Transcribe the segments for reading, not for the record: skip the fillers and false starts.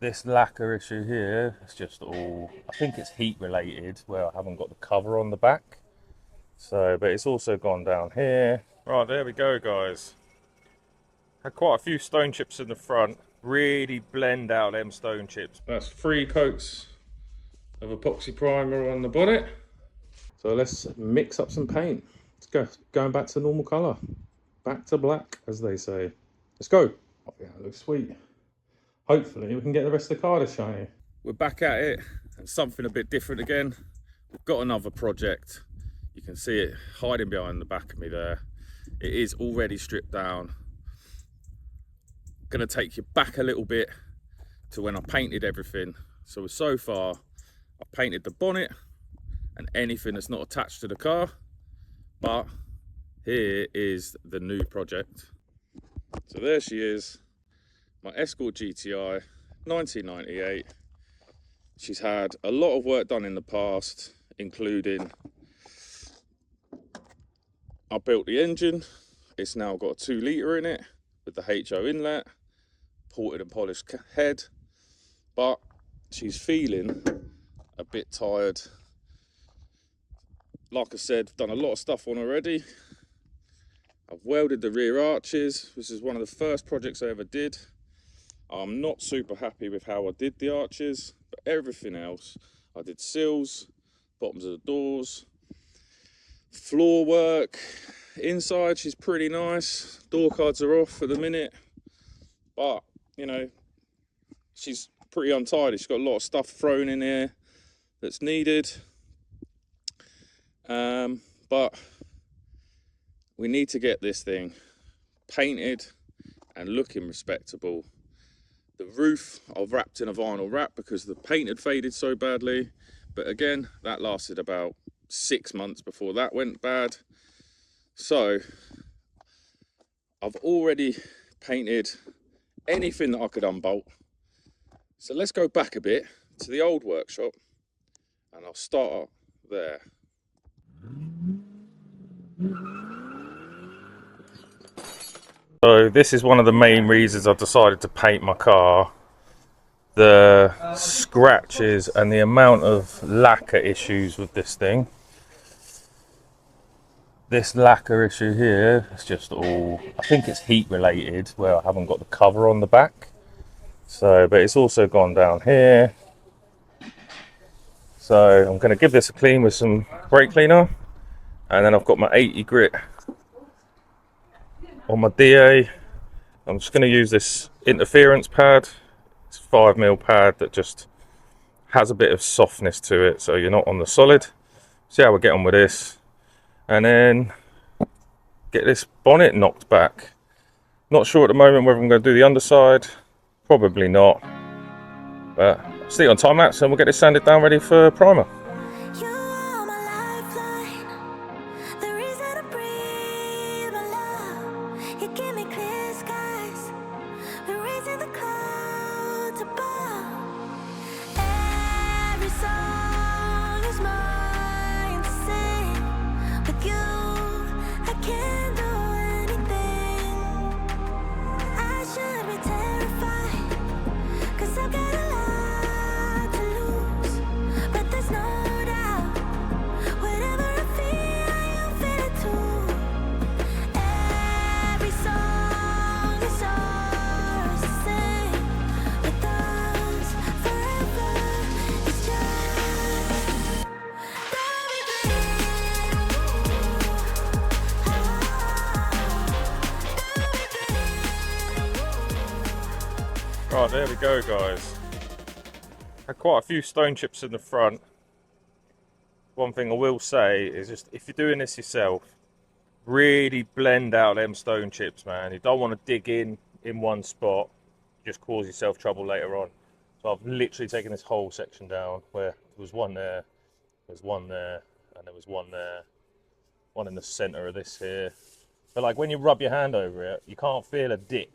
This lacquer issue here, it's just all, I think it's heat related, where I haven't got the cover on the back. So, but it's also gone down here. Right, there we go, guys. Had quite a few stone chips in the front. Really blend out them stone chips. That's 3 coats of epoxy primer on the bonnet. So let's mix up some paint. Let's go. Going back to normal colour. Back to black, as they say. Let's go. Oh, yeah, that looks sweet. Hopefully we can get the rest of the car to shiny. We're back at it, and something a bit different again. We've got another project. You can see it hiding behind the back of me there. It is already stripped down. Going to take you back a little bit to when I painted everything. So far I've painted the bonnet and anything that's not attached to the car, but here is the new project. So there she is, my Escort GTi 1998. She's had a lot of work done in the past, including I built the engine. It's now got a 2 litre in it with the HO inlet, ported and polished head, but she's feeling a bit tired. Like I said, I've done a lot of stuff on already. I've welded the rear arches. This is one of the first projects I ever did. I'm not super happy with how I did the arches, but everything else, I did sills, bottoms of the doors, floor work. Inside, she's pretty nice. Door cards are off for the minute, but you know, she's pretty untidy. She's got a lot of stuff thrown in here that's needed. But we need to get this thing painted and looking respectable. The roof I've wrapped in a vinyl wrap because the paint had faded so badly, but again, that lasted about 6 months before that went bad. So I've already painted anything that I could unbolt. So let's go back a bit to the old workshop and I'll start there. So this is one of the main reasons I decided to paint my car. The scratches and the amount of lacquer issues with this thing. This lacquer issue here, it's just all, I think it's heat related, where I haven't got the cover on the back. So, but it's also gone down here. So I'm going to give this a clean with some brake cleaner, and then I've got my 80 grit on my DA. I'm just going to use this interference pad. It's a 5mm pad that just has a bit of softness to it, so you're not on the solid. See how we get on with this, and then get this bonnet knocked back. Not sure at the moment whether I'm going to do the underside. Probably not, but I'll see it on time lapse and we'll get this sanded down ready for primer. Right, there we go, guys. Had quite a few stone chips in the front. One thing I will say is just, if you're doing this yourself, really blend out them stone chips, man. You don't want to dig in one spot, just cause yourself trouble later on. So I've literally taken this whole section down, where there was one there, there's one there, and there was one there, one in the center of this here. But like when you rub your hand over it, you can't feel a dip,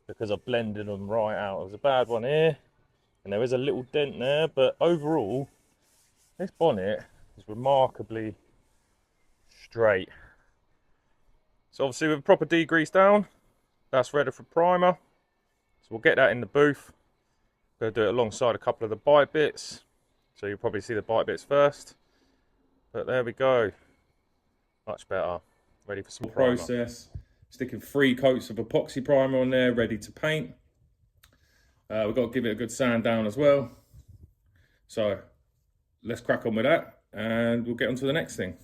because I've blended them right out. There's a bad one here, and there is a little dent there, but overall, this bonnet is remarkably straight. So obviously with proper degrease down, that's ready for primer. So we'll get that in the booth, Going to do it alongside a couple of the bite bits, so you'll probably see the bite bits first. But there we go, much better. Ready for some primer. Process. Sticking 3 coats of epoxy primer on there, ready to paint. We've got to give it a good sand down as well. So let's crack on with that, and we'll get on to the next thing.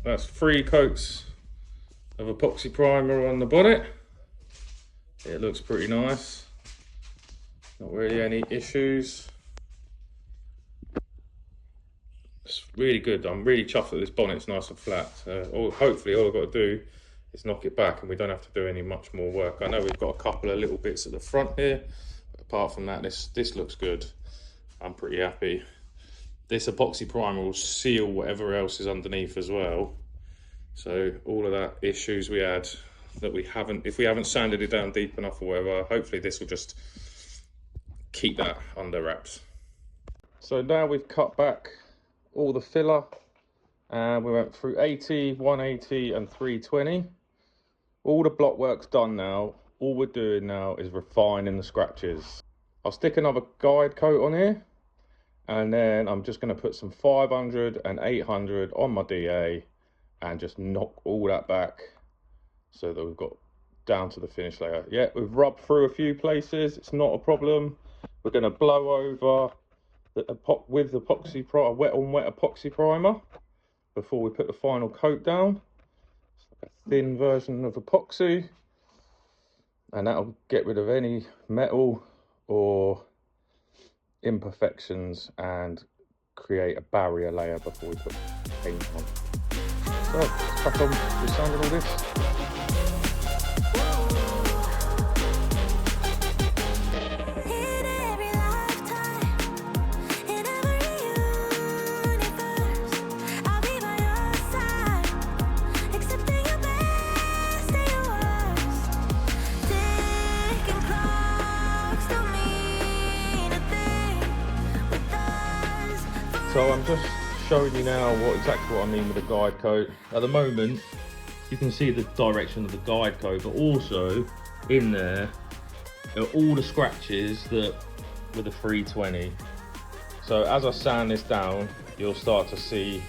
That's 3 coats of epoxy primer on the bonnet. It looks pretty nice. Not really any issues. It's really good. I'm really chuffed that this bonnet's nice and flat. Hopefully all I've got to do is knock it back and we don't have to do any much more work. I know we've got a couple of little bits at the front here, but apart from that, this looks good. I'm pretty happy. This epoxy primer will seal whatever else is underneath as well. So all of that issues we had that if we haven't sanded it down deep enough or whatever, hopefully this will just keep that under wraps. So now we've cut back all the filler and we went through 80, 180 and 320. All the block work's done now. All we're doing now is refining the scratches. I'll stick another guide coat on here. And then I'm just going to put some 500 and 800 on my DA and just knock all that back so that we've got down to the finish layer. Yeah, we've rubbed through a few places. It's not a problem. We're going to blow over with the epoxy primer, wet on wet epoxy primer before we put the final coat down. It's like a thin version of epoxy, and that'll get rid of any metal or imperfections and create a barrier layer before we put paint on. So let's crack on with sanding all this. So I'm just showing you now exactly what I mean with the guide coat. At the moment, you can see the direction of the guide coat, but also in there are all the scratches that with the 320. So as I sand this down, you'll start to see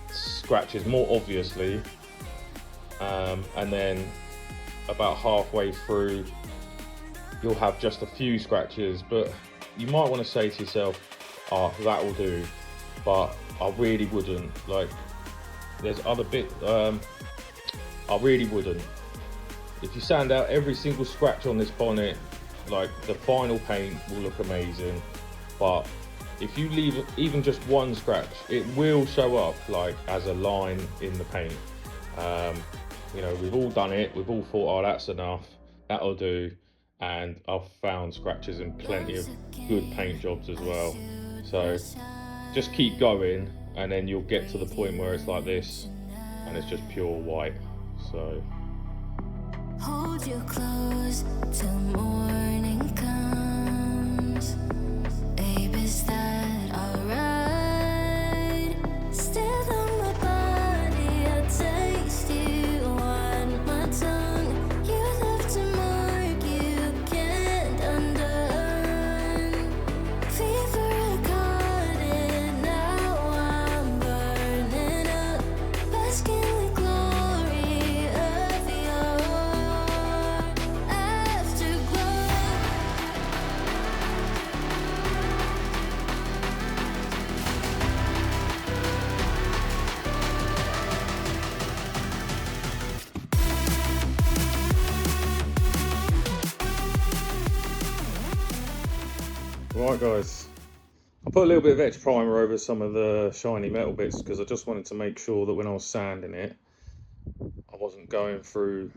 scratches more obviously, and then about halfway through, you'll have just a few scratches. But you might want to say to yourself, oh, that will do, but I really wouldn't. Like, there's other bit, I really wouldn't. If you sand out every single scratch on this bonnet, like, the final paint will look amazing, but if you leave even just one scratch, it will show up like as a line in the paint. You know, we've all done it, we've all thought, oh, that's enough, that'll do, and I've found scratches in plenty of good paint jobs as well. So just keep going, and then you'll get to the point where it's like this and it's just pure white. So hold you close till morning comes. Babe, is that alright? Still on my body, I taste you on my tongue. You left a mark you can't undone. Fever caught it, now I'm burning up, basking in the glory of your afterglow. Right guys, I put a little bit of etch primer over some of the shiny metal bits because I just wanted to make sure that when I was sanding it, I wasn't going through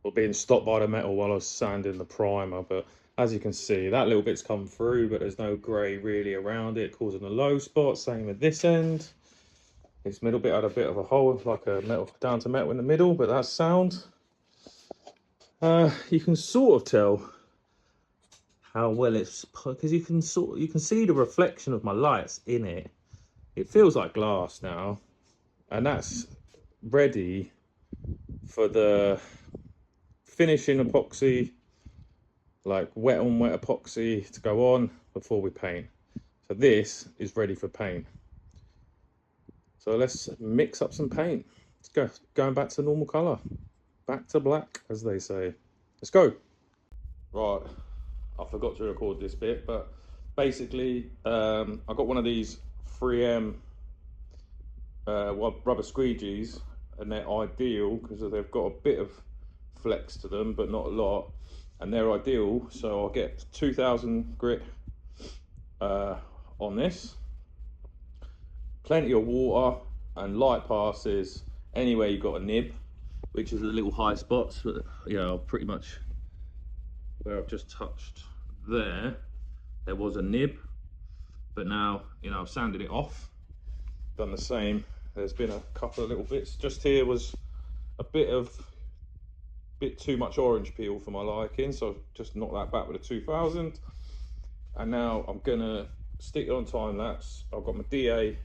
or being stopped by the metal while I was sanding the primer. But as you can see, that little bit's come through, but there's no grey really around it, causing a low spot. Same with this end. This middle bit had a bit of a hole, like a metal down to metal in the middle, but that's sound. You can sort of tell how well it's, because you can see the reflection of my lights in it. It feels like glass now, and that's ready for the finishing epoxy, like wet on wet epoxy to go on before we paint. So this is ready for paint. So let's mix up some paint. Let's go, going back to normal color, back to black, as they say. Let's go. Right, I forgot to record this bit, but basically I got one of these 3M rubber squeegees, and they're ideal because they've got a bit of flex to them but not a lot, and they're ideal. So I'll get 2000 grit on this, plenty of water and light passes anywhere you've got a nib, which is the little high spots. But yeah, pretty much where I've just touched there was a nib, but now, you know, I've sanded it off, done the same. There's been a couple of little bits. Just here was a bit too much orange peel for my liking, so I've just knocked that back with a 2000. And now I'm gonna stick it on time lapse. I've got my DA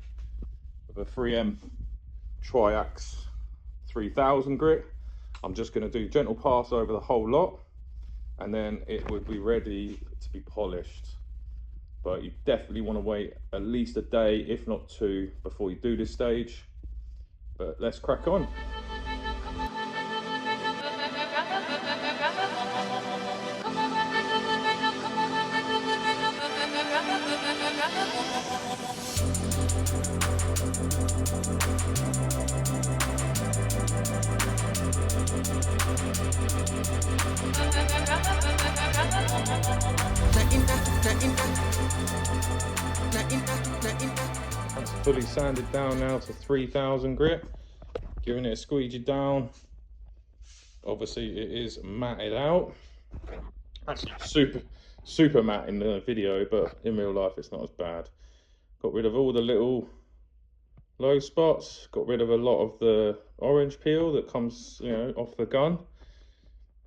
with a 3M Triax 3000 grit. I'm just gonna do gentle pass over the whole lot, and then it would be ready to be polished. But you definitely want to wait at least a day, if not two, before you do this stage. But let's crack on. That's fully sanded down now to 3000 grit. Giving it a squeegee down. Obviously it is matted out. Actually super matte in the video, but in real life it's not as bad. Got rid of all the little low spots, got rid of a lot of the orange peel that comes, you know, off the gun.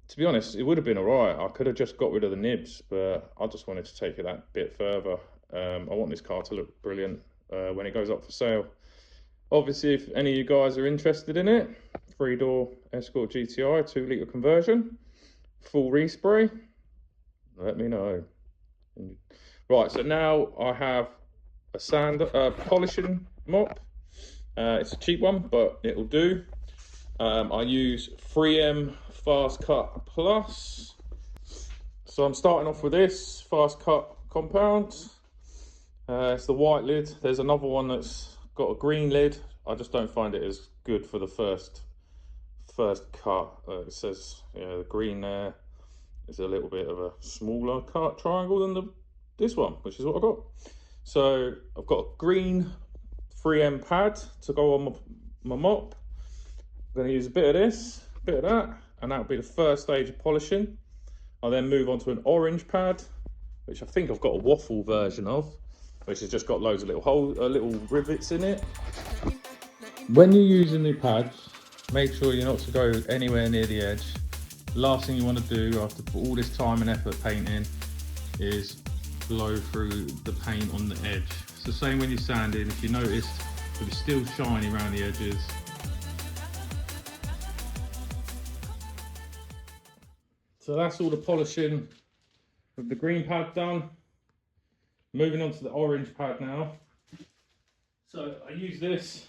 To be honest, it would have been alright. I could have just got rid of the nibs, but I just wanted to take it that bit further. I want this car to look brilliant when it goes up for sale. Obviously, if any of you guys are interested in it, 3-door Escort GTi, 2-litre conversion, full respray, let me know. Right, so now I have a polishing mop. It's a cheap one, but it'll do. I use 3M Fast Cut Plus. So I'm starting off with this Fast Cut Compound. It's the white lid. There's another one that's got a green lid. I just don't find it as good for the first cut. It says, you know, the green there is a little bit of a smaller cut triangle than this one, which is what I got. So I've got a green 3M pad to go on my mop. I'm going to use a bit of this, a bit of that, and that'll be the first stage of polishing. I'll then move on to an orange pad, which I think I've got a waffle version of, which has just got loads of little rivets in it. When you're using the pads, make sure you're not to go anywhere near the edge. Last thing you want to do after all this time and effort painting is blow through the paint on the edge. It's the same when you're sanding. If you notice, if it's still shiny around the edges, so that's all the polishing with the green pad done. Moving on to the orange pad now. So I use this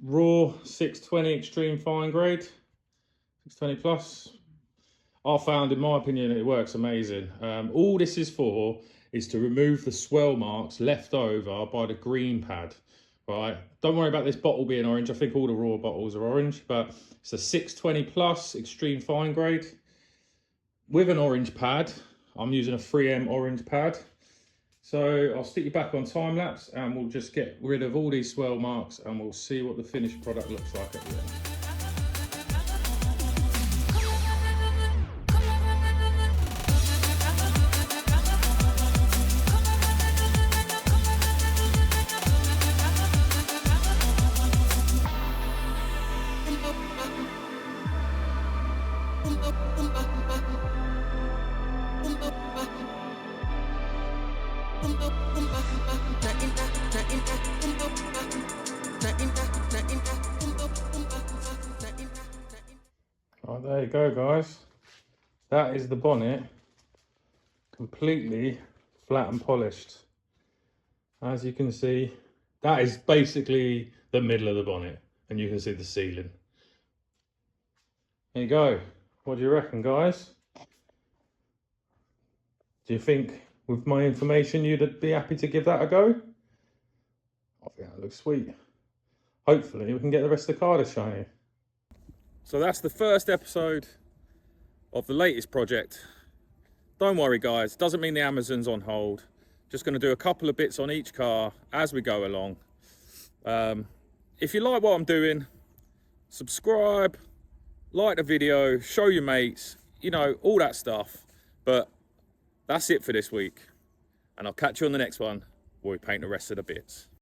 raw 620 extreme fine grade, 620 plus. I found, in my opinion, it works amazing. All this is for is to remove the swell marks left over by the green pad. Right, don't worry about this bottle being orange. I think all the raw bottles are orange, but it's a 620 plus extreme fine grade with an orange pad. I'm using a 3M orange pad. So I'll stick you back on time lapse and we'll just get rid of all these swirl marks and we'll see what the finished product looks like at the end. Right, there you go, guys. That is the bonnet, completely flat and polished. As you can see, that is basically the middle of the bonnet, and you can see the ceiling. There you go. What do you reckon, guys? Do you think with my information you'd be happy to give that a go? I think that looks sweet. Hopefully we can get the rest of the car to shiny. So that's the first episode of the latest project. Don't worry guys, doesn't mean the Amazon's on hold. Just going to do a couple of bits on each car as we go along. If you like what I'm doing, subscribe, like the video, show your mates, you know, all that stuff. But that's it for this week. And I'll catch you on the next one where we paint the rest of the bits.